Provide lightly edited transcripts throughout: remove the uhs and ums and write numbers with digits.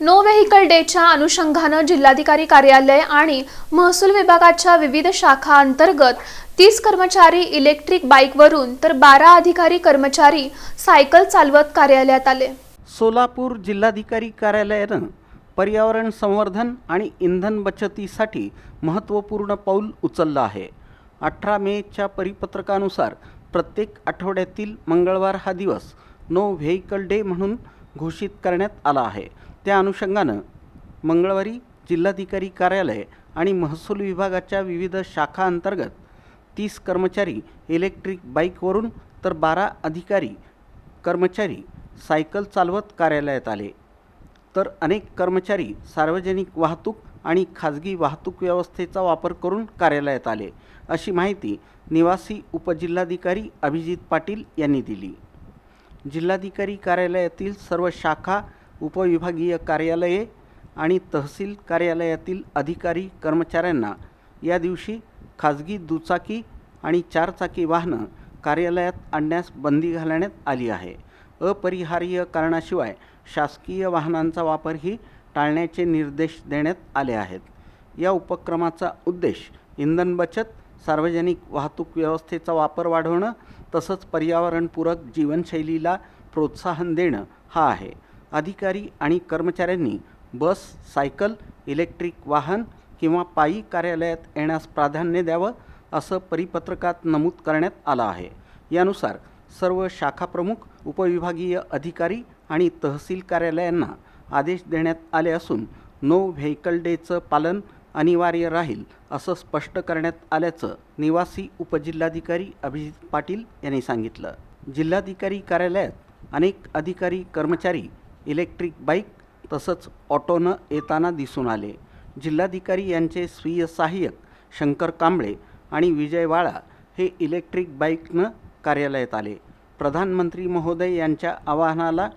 No vehicle डेच्या अनुषंगानं जिल्हाधिकारी कार्यालय आणि महसूल विभागाच्या विविध शाखा अंतर्गत 30 कर्मचारी इलेक्ट्रिक बाईकवरून तर 12 अधिकारी कर्मचारी सायकल चालवत कार्यालयात आले। सोलापूर जिल्हाधिकारी कार्यालयानं पर्यावरण संवर्धन आणि इंधन बचतीसाठी महत्त्वपूर्ण पाऊल उचललं आहे। 18 मेच्या परिपत्रकानुसार प्रत्येक आठवड्यातील मंगळवार हा दिवस नो व्हेकल डे म्हणून घोषित करण्यात आला आहे। त्या अनुषंगानं मंगळवारी जिल्हाधिकारी कार्यालय आणि महसूल विभागाच्या विविध शाखा अंतर्गत 30 कर्मचारी इलेक्ट्रिक बाईकवरून तर 12 अधिकारी कर्मचारी सायकल चालवत कार्यालयात आले। तर अनेक कर्मचारी सार्वजनिक वाहतूक आणि खाजगी वाहतूक व्यवस्थेचा वापर करून कार्यालयात आले, अशी माहिती निवासी उपजिल्हाधिकारी अभिजित पाटील यांनी दिली। जिल्हाधिकारी कार्यालयातील सर्व शाखा, उपविभागीय कार्यालये आणि तहसील कार्यालयातील अधिकारी कर्मचाऱ्यांना या दिवशी खाजगी दुचाकी आणि 4 चाकी वाहनं कार्यालयात आणण्यास बंदी घालण्यात आली आहे। अपरिहार्य कारणाशिवाय शासकीय वाहनांचा वापरही टाळण्याचे निर्देश देण्यात आले आहेत। या उपक्रमाचा उद्देश इंधन बचत, सार्वजनिक वाहतूक व्यवस्थेचा वापर वाढवणं तसंच पर्यावरणपूरक जीवनशैलीला प्रोत्साहन देणं हा आहे। अधिकारी आणि कर्मचाऱ्यांनी बस, सायकल, इलेक्ट्रिक वाहन किंवा पायी कार्यालयात येण्यास प्राधान्य द्यावं, असं परिपत्रकात नमूद करण्यात आलं आहे। यानुसार सर्व शाखा प्रमुख, उपविभागीय अधिकारी आणि तहसील कार्यालयांना आदेश देण्यात आले असून नो व्हेकल डेचं पालन अनिवार्य राहील, असं स्पष्ट करण्यात आल्याचं निवासी उपजिल्हाधिकारी अभिजित पाटील यांनी सांगितलं। जिल्हाधिकारी कार्यालयात अनेक अधिकारी कर्मचारी इलेक्ट्रिक बाईक तसंच ऑटोनं येताना दिसून आले। जिल्हाधिकारी यांचे स्वीय सहाय्यक शंकर कांबळे आणि विजय वाळा हे इलेक्ट्रिक बाईकनं कार्यालयात आले। प्रधानमंत्री महोदय यांच्या आवाहनाला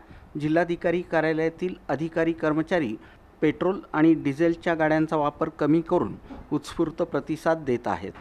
जिल्हाधिकारी कार्यालयातील अधिकारी कर्मचारी पेट्रोल आणि डिझेलच्या गाड्यांचा वापर कमी करून उत्स्फूर्त प्रतिसाद देत आहेत।